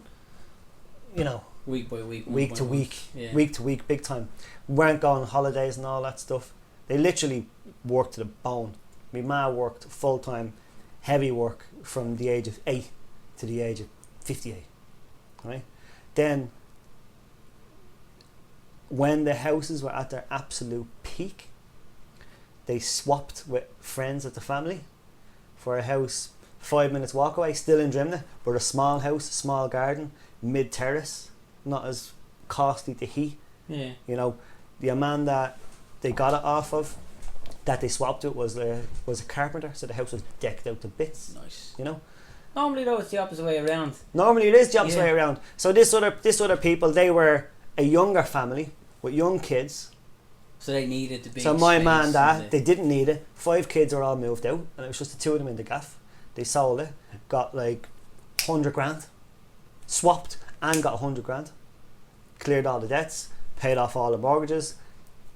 Speaker 1: you know,
Speaker 2: week by week,
Speaker 1: week to week, big time. We weren't going on holidays and all that stuff. They literally worked to the bone. My ma worked full time, heavy work from the age of 8 to the age of 58, right? Then when the houses were at their absolute peak, they swapped with friends of the family for a house 5 minutes walk away, still in Drimna, but a small house, small garden, mid terrace, not as costly to heat. You know, the man that they got it off of, that they swapped it, was a carpenter, so the house was decked out to bits.
Speaker 2: Nice.
Speaker 1: You know.
Speaker 2: Normally though, it's the opposite way around.
Speaker 1: Normally it is the opposite way around. So this other people, they were a younger family with young kids.
Speaker 2: So they needed the big.
Speaker 1: So my man, they didn't need it. 5 kids were all moved out, and it was just the 2 of them in the gaff. They sold it, got like 100 grand, swapped and got 100 grand, cleared all the debts, paid off all the mortgages,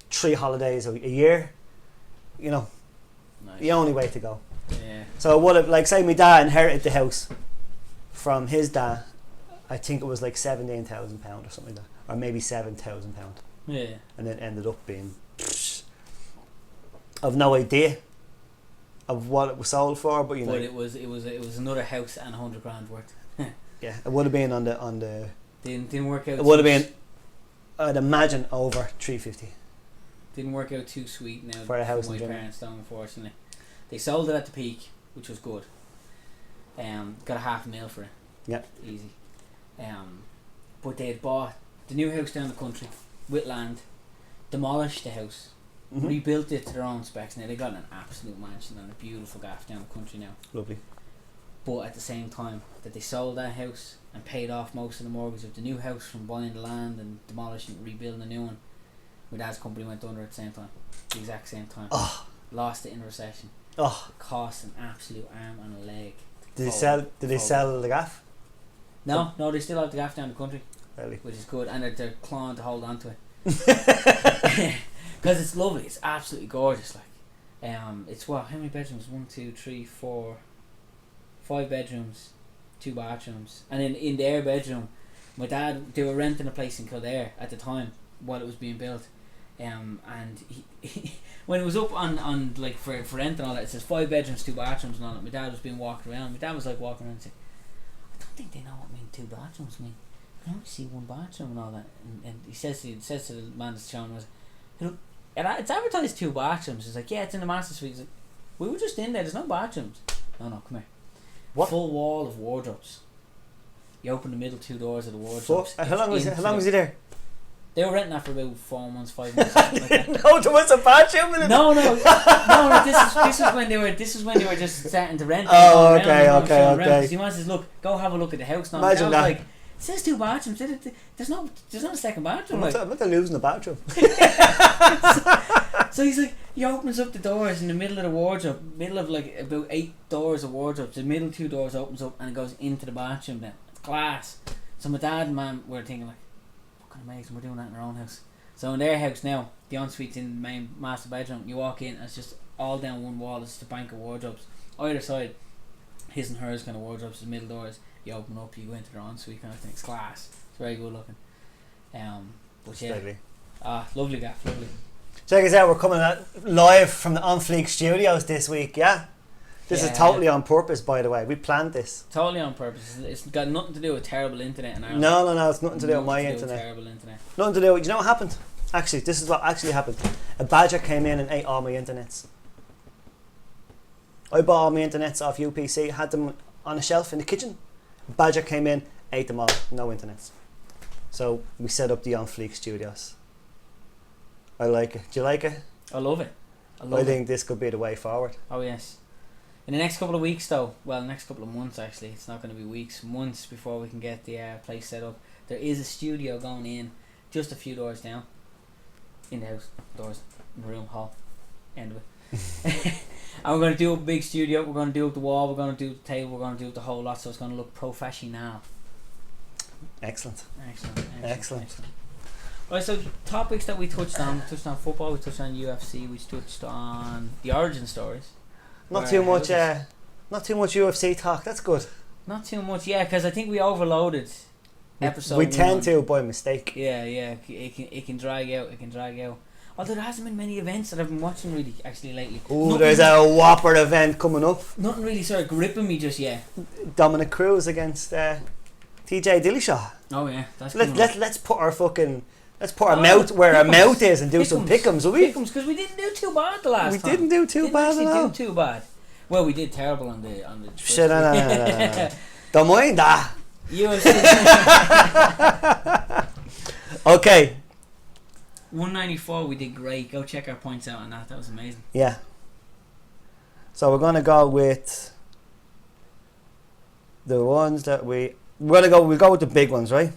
Speaker 1: 3 holidays a year. You know, nice. The only way to go.
Speaker 2: Yeah.
Speaker 1: So it would have, like, say my dad inherited the house from his dad. I think it was like £17,000 or something like that, or maybe £7,000.
Speaker 2: Yeah.
Speaker 1: And then ended up being, I've no idea of what it was sold for, but you know.
Speaker 2: But it was another house and 100 grand worth.
Speaker 1: Yeah, it would have been on the.
Speaker 2: Didn't work out.
Speaker 1: It would have been, I'd imagine, over 350.
Speaker 2: Didn't work out too sweet now
Speaker 1: for a house.
Speaker 2: My parents, though, unfortunately, they sold it at the peak, which was good. Got a $500,000 for it.
Speaker 1: Yeah.
Speaker 2: Easy. But they had bought the new house down the country with land, demolished the house, rebuilt it to their own specs. Now they got an absolute mansion and a beautiful gaff down the country now.
Speaker 1: Lovely.
Speaker 2: But at the same time that they sold that house and paid off most of the mortgage of the new house from buying the land and demolishing, rebuilding a new one, my dad's company went under at the same time, the exact same time. Lost it in a recession. It cost an absolute arm and a leg.
Speaker 1: Did they sell the gaff?
Speaker 2: No, they still have the gaff down the country.
Speaker 1: Really?
Speaker 2: Which is good, and they're clawing to hold on to it. Because it's lovely, it's absolutely gorgeous. Like, it's what? How many bedrooms? 1, 2, 3, 4, 5 bedrooms, 2 bathrooms, and in their bedroom, my dad, they were renting a place in Kildare at the time while it was being built, and he when it was up on like for rent and all that, it says 5 bedrooms, 2 bathrooms and all that. My dad was being walked around. My dad was like walking around and saying, I don't think they know what 2 bathrooms mean. I only see 1 bathroom and all that. And he says to the man that's showing us, look, it's advertised 2 bathrooms. He's like, yeah, it's in the master suite. He's like, we were just in there. There's no bathrooms. No, come here.
Speaker 1: What?
Speaker 2: Full wall of wardrobes. You open the middle 2 doors of the wardrobes.
Speaker 1: How long was he there?
Speaker 2: They were renting that for about 4 months, 5 months. Something like that.
Speaker 1: No, there was a bathroom in it.
Speaker 2: No. This is when they were just starting to rent.
Speaker 1: Oh, okay.
Speaker 2: Because he wants to look, go have a look at the house now.
Speaker 1: Imagine that.
Speaker 2: Like, it says 2 bathrooms. There's not a second bathroom.
Speaker 1: I'm not losing the bathroom.
Speaker 2: So he's like, he opens up the doors in the middle of the wardrobe, middle of like about 8 doors of wardrobes. The middle 2 doors opens up and it goes into the bathroom. Then it's glass. So my dad and mum were thinking like, fucking amazing, we're doing that in our own house. So in their house now, the ensuite's in the main master bedroom. You walk in and it's just all down one wall. It's just a bank of wardrobes. Either side, his and hers kind of wardrobes. The middle doors, you open up, you go into their ensuite kind of thing. It's class. It's very good looking. But yeah, lovely gaff, lovely.
Speaker 1: Check us out, we're coming live from the OnFleek studios this week, yeah? This is totally on purpose, by the way. We planned this.
Speaker 2: Totally on purpose. It's got nothing to do with terrible internet in Ireland.
Speaker 1: No, it's nothing to do with my internet.
Speaker 2: Terrible internet.
Speaker 1: Nothing to do with, you know what happened? Actually, this is what actually happened. A badger came in and ate all my internets. I bought all my internets off UPC, had them on a shelf in the kitchen. A badger came in, ate them all, no internets. So we set up the OnFleek studios. I like it. Do you like it?
Speaker 2: I love it.
Speaker 1: I think this could be the way forward.
Speaker 2: Oh yes. In the next couple of weeks though, well, next couple of months actually, it's not going to be weeks, months before we can get the place set up. There is a studio going in, just a few doors down. In the house, doors, in the room, hall, end of it. And we're going to do a big studio, we're going to do up the wall, we're going to do the table, we're going to do the whole lot, so it's going to look professional.
Speaker 1: Excellent.
Speaker 2: Excellent. Right, so topics that we touched on football, we touched on UFC, we touched on the origin stories.
Speaker 1: Not too much UFC talk, that's good.
Speaker 2: Not too much, yeah, because I think we overloaded episode
Speaker 1: We tend
Speaker 2: 1.
Speaker 1: to by mistake.
Speaker 2: Yeah, it can drag out. Although there hasn't been many events that I've been watching really actually lately.
Speaker 1: Oh, there's a whopper event coming up.
Speaker 2: Nothing really started gripping me just yet.
Speaker 1: Dominic Cruz against TJ Dillashaw.
Speaker 2: Oh yeah, that's
Speaker 1: Let's put our mouth where our mouth is and do some pick'ems, will we?
Speaker 2: Pick'ems, because we didn't do too bad the last time.
Speaker 1: We didn't do too bad at all.
Speaker 2: Do too bad. Well, we did terrible on the.
Speaker 1: Shit, no. Don't mind that.
Speaker 2: UFC.
Speaker 1: Okay.
Speaker 2: 194, we did great. Go check our points out on that. That was amazing.
Speaker 1: Yeah. So we're gonna go with the ones that we'll go with the big ones, right?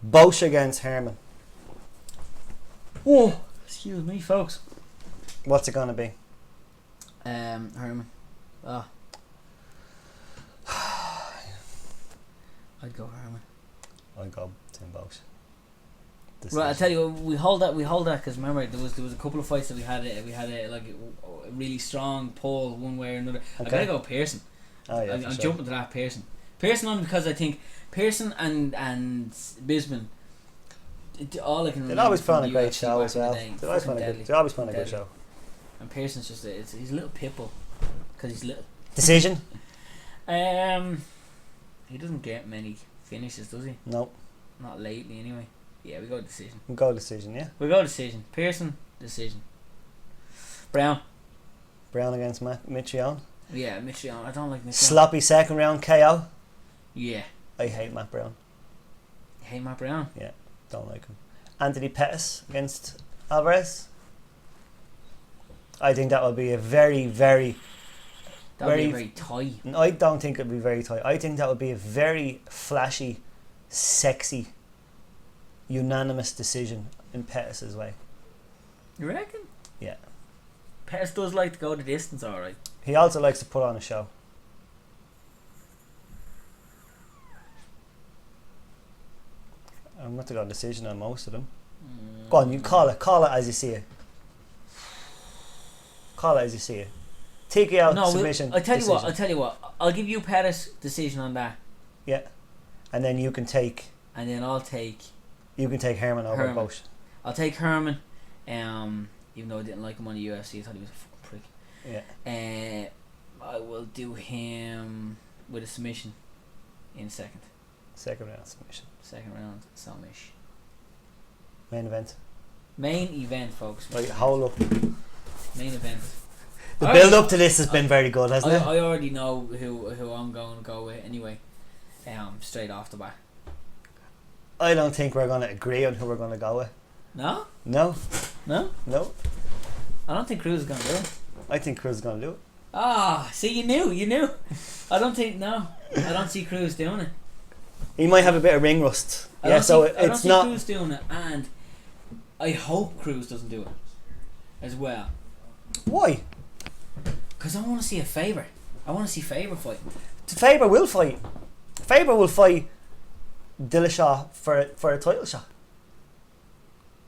Speaker 1: Bosch against Herman.
Speaker 2: Oh, excuse me, folks.
Speaker 1: What's it gonna be?
Speaker 2: Herman. Oh. I'd go Herman.
Speaker 1: I'd go Tim Bosch.
Speaker 2: Right, I tell you, we hold that because remember there was a couple of fights that we had a really strong pull one way or another. Okay. I gotta go Pearson.
Speaker 1: Oh yeah,
Speaker 2: I'm jumping to that Pearson. Pearson only because I think Pearson and Bisman. All I can.
Speaker 1: They'd always put on a great show as well. They always put on a good show.
Speaker 2: And Pearson's just he's a little pitbull because he's little.
Speaker 1: Decision.
Speaker 2: He doesn't get many finishes, does he?
Speaker 1: No.
Speaker 2: Not lately, anyway. Yeah, we go decision.
Speaker 1: Yeah.
Speaker 2: We go decision. Pearson, decision. Brown
Speaker 1: against Mitrione.
Speaker 2: Yeah, Mitrione. I don't like Mitrione.
Speaker 1: Sloppy second round KO.
Speaker 2: Yeah.
Speaker 1: I hate Matt Brown.
Speaker 2: You hate Matt Brown?
Speaker 1: Yeah, don't like him. Anthony Pettis against Alvarez. I think that would be a very, very...
Speaker 2: That would be very tight.
Speaker 1: I don't think it would be very tight. I think that would be a very flashy, sexy, unanimous decision in Pettis' way.
Speaker 2: You reckon?
Speaker 1: Yeah.
Speaker 2: Pettis does like to go the distance, alright.
Speaker 1: He also likes to put on a show. I'm going to go decision on most of them. Go on, you call it as you see it. Take it out, submission.
Speaker 2: I'll tell you what. I'll give you Pettis' decision on that.
Speaker 1: Yeah. And then you can take...
Speaker 2: And then I'll take...
Speaker 1: You can take Herman over Bosch.
Speaker 2: I'll take Herman. Even though I didn't like him on the UFC, I thought he was a fucking prick.
Speaker 1: Yeah.
Speaker 2: I will do him with a submission in second.
Speaker 1: Second round submission. Main event, folks.
Speaker 2: Right,
Speaker 1: hold up.
Speaker 2: Main event.
Speaker 1: The build up to this has been very good, hasn't it?
Speaker 2: I already know who I'm going to go with anyway. Straight off the bat.
Speaker 1: I don't think we're going to agree on who we're going to go with.
Speaker 2: No?
Speaker 1: No.
Speaker 2: I don't think Cruz is going to do it.
Speaker 1: I think Cruz is going to do it.
Speaker 2: See, you knew. I don't see Cruz doing it.
Speaker 1: He might have a bit of ring rust.
Speaker 2: I don't see Cruz doing it, and I hope Cruz doesn't do it as well.
Speaker 1: Why?
Speaker 2: Because I want to see a Faber. I want to see Faber fight.
Speaker 1: Faber will fight. Faber will fight Dillashaw for a title shot.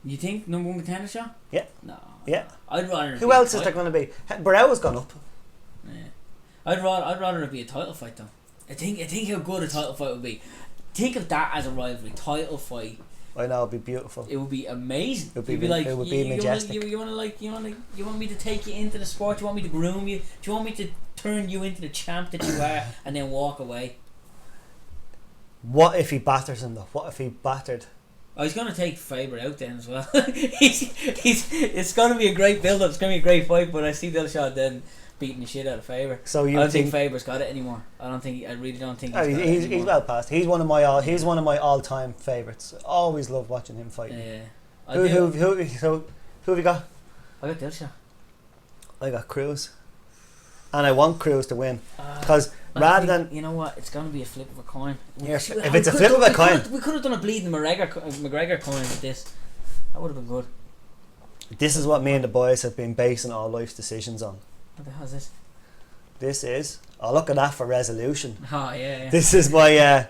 Speaker 2: You think number 1 contender shot?
Speaker 1: Yeah.
Speaker 2: No.
Speaker 1: Yeah.
Speaker 2: I'd rather.
Speaker 1: Who else is there going to be? Burrell has gone up.
Speaker 2: Yeah. I'd rather it be a title fight though. I think how good a title fight would be. Think of that as a rivalry title fight.
Speaker 1: I know, it'd be beautiful.
Speaker 2: It would be amazing.
Speaker 1: It would be majestic.
Speaker 2: You want me to take you into the sport? You want me to groom you? Do you want me to turn you into the champ that you are and then walk away?
Speaker 1: What if he batters him though? What if he battered
Speaker 2: Oh, he's going to take Faber out then as well. It's going to be a great build-up. It's going to be a great fight, but I see Dillashaw then beating the shit out of Faber.
Speaker 1: So
Speaker 2: I don't think Faber's got it anymore. I really don't think
Speaker 1: he's well past. He's one of my all-time favourites. Always love watching him fight.
Speaker 2: Yeah.
Speaker 1: Who have you got?
Speaker 2: I got Dillashaw.
Speaker 1: I got Cruz, and I want Cruz to win because rather than
Speaker 2: you know what, it's going to be a flip of a coin.
Speaker 1: Yes, if it's a flip of a coin,
Speaker 2: we could have done a bleeding McGregor coin with this. That would have been good.
Speaker 1: This is what me and the boys have been basing all life's decisions on.
Speaker 2: What the hell is this?
Speaker 1: This is. Oh, look at that for resolution.
Speaker 2: Oh yeah.
Speaker 1: This is my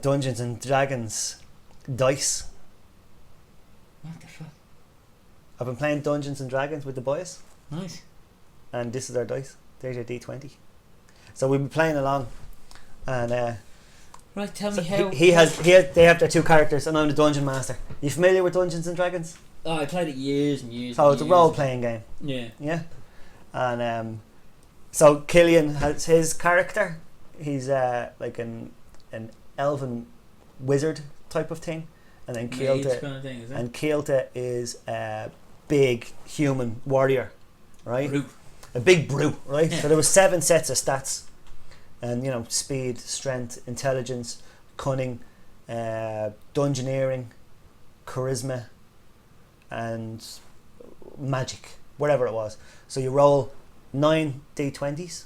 Speaker 1: Dungeons and Dragons dice.
Speaker 2: What the fuck?
Speaker 1: I've been playing Dungeons and Dragons with the boys.
Speaker 2: Nice.
Speaker 1: And this is our dice. There's your D20. So we'll be playing along, and
Speaker 2: right. Tell
Speaker 1: so
Speaker 2: me how.
Speaker 1: They have their two characters, and I'm the dungeon master. You familiar with Dungeons and Dragons?
Speaker 2: Oh, I played it years and years.
Speaker 1: So it's a role playing game.
Speaker 2: Yeah.
Speaker 1: Yeah. And so Killian has his character. He's like an elven wizard type of thing, and then Keelta
Speaker 2: kind of thing, is it?
Speaker 1: and Keelta is a big human warrior, right?
Speaker 2: Brute.
Speaker 1: A big brute, right?
Speaker 2: Yeah.
Speaker 1: So there was 7 sets of stats, and speed, strength, intelligence, cunning, dungeoneering, charisma, and magic, whatever it was. So you roll 9 d20s,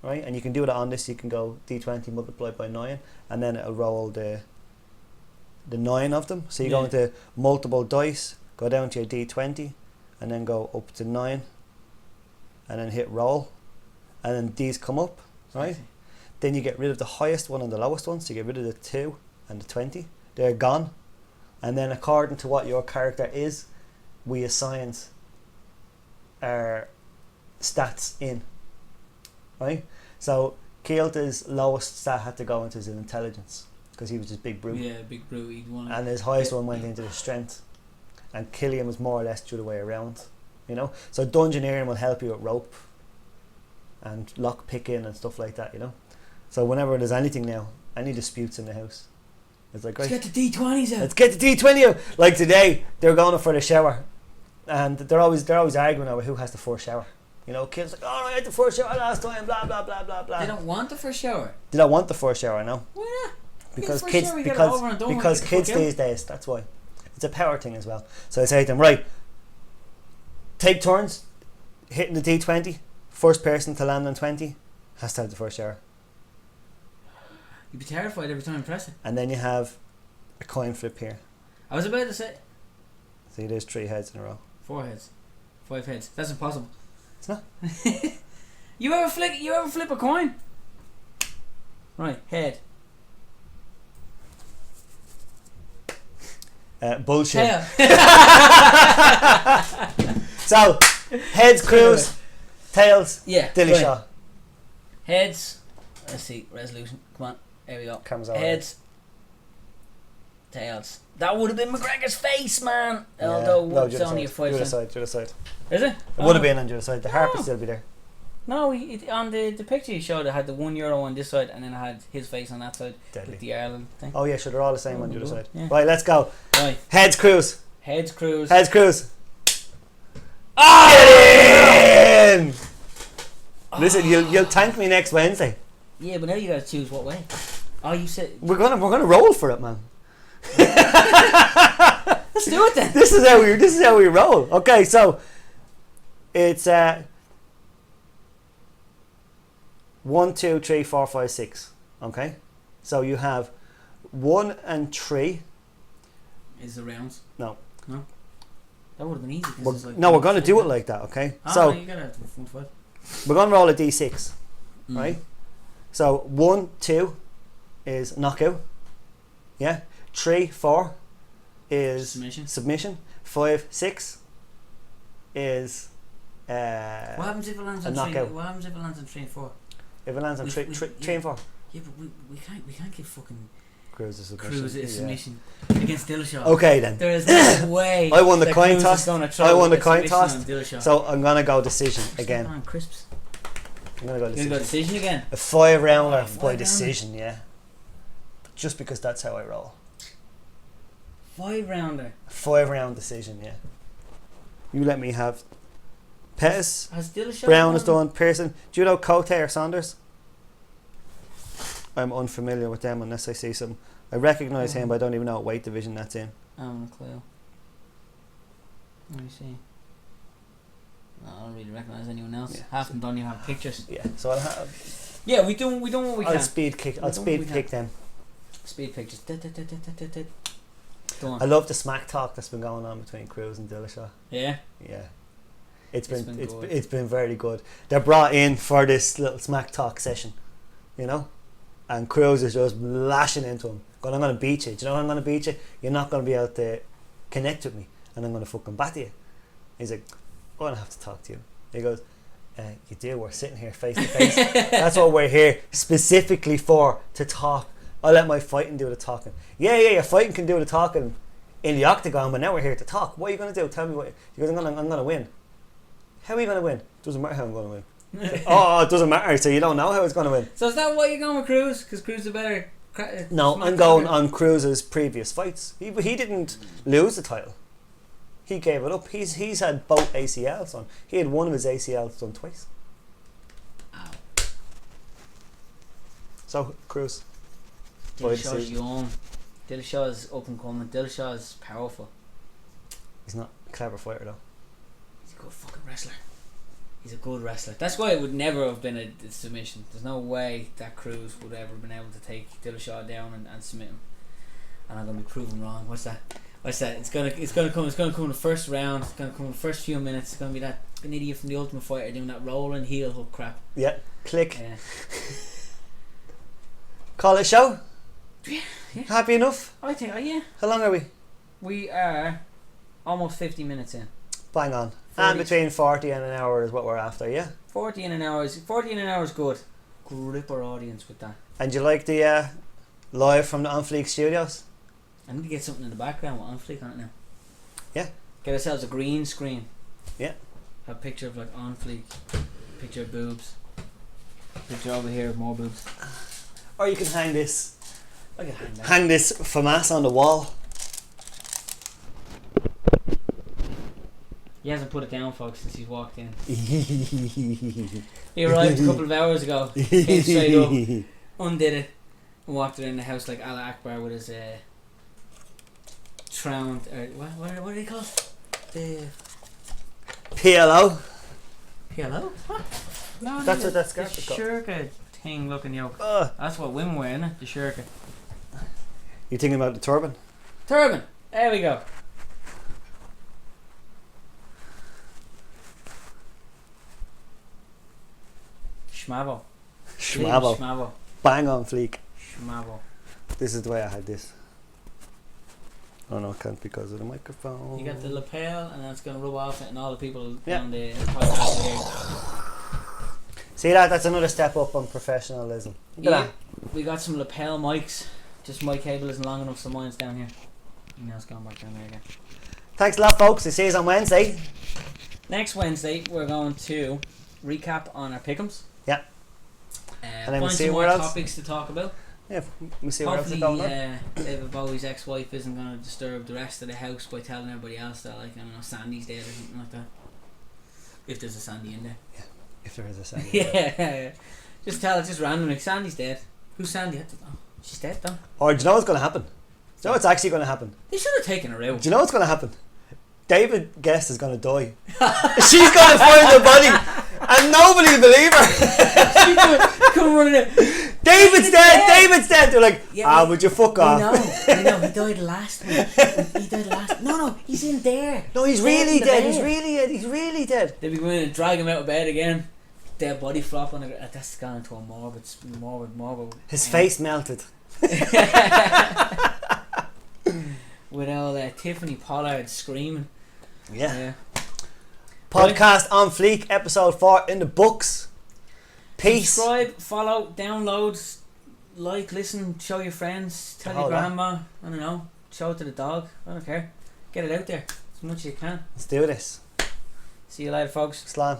Speaker 1: right? And you can do it on this. You can go d20 multiplied by 9, and then it'll roll the 9 of them. So you go into multiple dice, go down to your d20, and then go up to 9, and then hit roll, and then these come up, right? Then you get rid of the highest one and the lowest one. So you get rid of the 2 and the 20. They're gone. And then according to what your character is, we assign our stats in, right? So Keelta's lowest stat had to go into his intelligence because he was just big brute.
Speaker 2: Yeah, big brute.
Speaker 1: And his highest one went into his strength. And Killian was more or less the other way around, So dungeoneering will help you with rope and lock picking and stuff like that, So whenever there's anything now, any disputes in the house, it's like,
Speaker 2: let's get the D20s out.
Speaker 1: Let's get the D20 out. Like today, they're going for the shower, and they're always arguing over who has the first shower. Kids like, oh, I had the first shower last time, blah blah blah blah blah.
Speaker 2: They don't want the first shower.
Speaker 1: They don't want the first shower, no.
Speaker 2: Why not?
Speaker 1: Because kids these days, that's why. It's a power thing as well. So I say to them, right, take turns hitting the D20. First person to land on 20 has to have the first shower.
Speaker 2: You'd be terrified every time you press it.
Speaker 1: And then you have a coin flip here.
Speaker 2: I was about to say.
Speaker 1: See, there's 3 heads in a row.
Speaker 2: 4 heads. 5 heads. That's impossible.
Speaker 1: It's not.
Speaker 2: You ever flip a coin? Right, head.
Speaker 1: Bullshit. So, heads Cruz, tails Dillashaw.
Speaker 2: Right. Heads. Let's see, resolution. Come on, there we go.
Speaker 1: Comes over.
Speaker 2: Heads. Tails. That would have been McGregor's face, man.
Speaker 1: Yeah.
Speaker 2: Although it's only a 5
Speaker 1: cent. To the side.
Speaker 2: Is it?
Speaker 1: It would have been on the other side. The harp would still be there.
Speaker 2: No, on the picture you showed, it had the €1 on this side, and then it had his face on that side.
Speaker 1: Deadly.
Speaker 2: With the Ireland thing.
Speaker 1: Oh yeah, sure, they're all the same on the other side.
Speaker 2: Yeah.
Speaker 1: Right, let's go.
Speaker 2: Right.
Speaker 1: Heads Cruz.
Speaker 2: Heads Cruz.
Speaker 1: Heads Cruz.
Speaker 2: Oh!
Speaker 1: Get in! Listen, you'll thank me next Wednesday.
Speaker 2: Yeah, but now you gotta choose what way. Oh, you said
Speaker 1: we're gonna roll for it, man.
Speaker 2: Let's do it then.
Speaker 1: This is how we roll. Okay, so it's 1, 2, 3, 4, 5, 6. Okay, so you have 1 and 3.
Speaker 2: Is the rounds?
Speaker 1: No.
Speaker 2: That would have been easy.
Speaker 1: We're going to do it like that. Okay, so
Speaker 2: you gotta have 1 to 5.
Speaker 1: We're going to roll a d6, right? So 1, 2 is knockout. Yeah. 3, 4 is submission. 5, 6 is
Speaker 2: what happens if it lands on
Speaker 1: knockout.
Speaker 2: 3? What happens if it lands on 3 and 4?
Speaker 1: If it lands on 3 and 4.
Speaker 2: Yeah, but we can't give fucking
Speaker 1: Cruz a
Speaker 2: submission against Dillashaw.
Speaker 1: Okay then.
Speaker 2: There is no way.
Speaker 1: I won the coin toss.
Speaker 2: I
Speaker 1: won the coin toss. So I'm gonna go decision again.
Speaker 2: On crisps.
Speaker 1: I'm gonna go decision.
Speaker 2: You're gonna go decision again.
Speaker 1: A 5 rounder by decision, yeah. Just because that's how I roll.
Speaker 2: 5-rounder.
Speaker 1: 5-round decision, yeah. You let me have Pettis.
Speaker 2: Has Dillashaw
Speaker 1: Brown is
Speaker 2: gone?
Speaker 1: done. Pearson. Do you know Cote or Saunders? I'm unfamiliar with them unless I see some. I recognise him, but I don't even know what weight division that's in.
Speaker 2: I haven't a clue. Let me see. No, I don't really recognise anyone else.
Speaker 1: Yeah.
Speaker 2: Half of them don't even have pictures.
Speaker 1: Yeah, so I'll have.
Speaker 2: Yeah, we do what we
Speaker 1: I'll
Speaker 2: can.
Speaker 1: speed kick. I'll speed pick them.
Speaker 2: Speed pictures.
Speaker 1: I love the smack talk that's been going on between Cruz and Dillashaw.
Speaker 2: Yeah.
Speaker 1: Yeah, it's been
Speaker 2: good.
Speaker 1: it's been very good. They're brought in for this little smack talk session, you know, and Cruz is just lashing into him, going, "I'm going to beat you. Do you know how I'm going to beat you? You're not going to be able to connect with me, and I'm going to fucking batter you." He's like, "I don't have to talk to you." He goes, "You do. We're sitting here face to face. That's what we're here specifically for, to talk. I'll let my fighting do the talking." Yeah, your fighting can do the talking in the octagon, but now we're here to talk. What are you going to do? Tell me what. He goes, I'm going to win." "How are you going to win?" "Doesn't matter how I'm going to win." "Oh, it doesn't matter. So you don't know how it's going to win."
Speaker 2: So is that why you're going with Cruz? Because Cruz is a better.
Speaker 1: No, I'm going on Cruz's previous fights. He didn't lose the title. He gave it up. He's had both ACLs on. He had one of his ACLs done twice.
Speaker 2: Ow.
Speaker 1: So Cruz.
Speaker 2: Dillashaw's young. Dillashaw's up and coming. Dillashaw's powerful.
Speaker 1: He's not a clever fighter though.
Speaker 2: He's a good fucking wrestler. He's a good wrestler. That's why it would never have been a submission. There's no way that Cruz would ever have been able to take Dillashaw down and submit him. And I'm gonna be proven wrong. What's that? It's gonna come in the first round. It's gonna come in the first few minutes. It's gonna be that an idiot from the Ultimate Fighter doing that rolling heel hook crap.
Speaker 1: Yeah. Click.
Speaker 2: Yeah.
Speaker 1: Call it a show.
Speaker 2: Yeah.
Speaker 1: Happy enough?
Speaker 2: I think. Yeah.
Speaker 1: How long are we?
Speaker 2: We are almost 50 minutes in.
Speaker 1: Bang on.
Speaker 2: 40.
Speaker 1: And between 40 and an hour is what we're after, yeah?
Speaker 2: 40 in an hour is good. Grip our audience with that.
Speaker 1: And you like the live from the OnFleek studios?
Speaker 2: I need to get something in the background with OnFleek on it now.
Speaker 1: Yeah.
Speaker 2: Get ourselves a green screen.
Speaker 1: Yeah.
Speaker 2: Have a picture of like OnFleek. Picture of boobs. Picture over here of more boobs.
Speaker 1: Or you can hang this.
Speaker 2: I can hang that.
Speaker 1: Hang this FAMAS on the wall.
Speaker 2: He hasn't put it down, folks, since he's walked in. He arrived a couple of hours ago. Came straight up, undid it, and walked around the house like Allah Akbar with his tround, or what are they called? The
Speaker 1: PLO.
Speaker 2: PLO? What? No,
Speaker 1: That's what that
Speaker 2: the
Speaker 1: scarf is called.
Speaker 2: shirka thing looking yoke. That's what women wear, isn't it? The shirka.
Speaker 1: You thinking about the turban?
Speaker 2: Turban. There we go. Schmavo.
Speaker 1: Schmavo.
Speaker 2: Schmavo.
Speaker 1: Bang on fleek.
Speaker 2: Schmavo.
Speaker 1: This is the way I had this. Oh no, I can't because of the microphone.
Speaker 2: You got the lapel, and that's going to rub off it, and all the people
Speaker 1: Yeah.
Speaker 2: on the podcast here.
Speaker 1: See that? That's another step up on professionalism. Look at
Speaker 2: Yeah, we got some lapel mics. Just my cable isn't long enough, so mine's down here. And now it's going back down there again.
Speaker 1: that. Thanks a lot, folks. See you on Wednesday.
Speaker 2: Next Wednesday, we're going to recap on our pick'ems.
Speaker 1: Yeah. And then we'll
Speaker 2: find
Speaker 1: see
Speaker 2: some
Speaker 1: where
Speaker 2: more
Speaker 1: else.
Speaker 2: topics to talk about.
Speaker 1: Yeah, we'll see where else
Speaker 2: Hopefully,
Speaker 1: it's going on.
Speaker 2: David Bowie's ex-wife isn't going to disturb the rest of the house by telling everybody else that, like, I don't know, Sandy's dead or something like that. If there's a Sandy in there.
Speaker 1: If there is a Sandy.
Speaker 2: Yeah. Just tell it just randomly. Sandy's dead. Who's Sandy? I don't know. She's dead though.
Speaker 1: Or do you know what's going to happen? Do you know what's actually going to happen?
Speaker 2: They should have taken her out.
Speaker 1: Do you know what's going to happen? David Guest is going to die. She's going to find the body, and nobody will believe her.
Speaker 2: She come running out.
Speaker 1: David's dead. David's dead. They're like,
Speaker 2: Yeah,
Speaker 1: would you fuck off?
Speaker 2: I know. He died last week. No, he's in there.
Speaker 1: No, he's really
Speaker 2: in the
Speaker 1: dead.
Speaker 2: bed.
Speaker 1: He's really dead.
Speaker 2: They'd be going to drag him out of bed again. Dead body flop on the ground. That's gone into a morbid.
Speaker 1: His face melted.
Speaker 2: With all Tiffany Pollard screaming.
Speaker 1: Yeah. Podcast on Fleek, episode 4 in the books. Peace.
Speaker 2: Subscribe, follow, download, like, listen, show your friends, tell your grandma. I don't know. Show it to the dog. I don't care. Get it out there as much as you can.
Speaker 1: Let's do this.
Speaker 2: See you later, folks.
Speaker 1: Slan.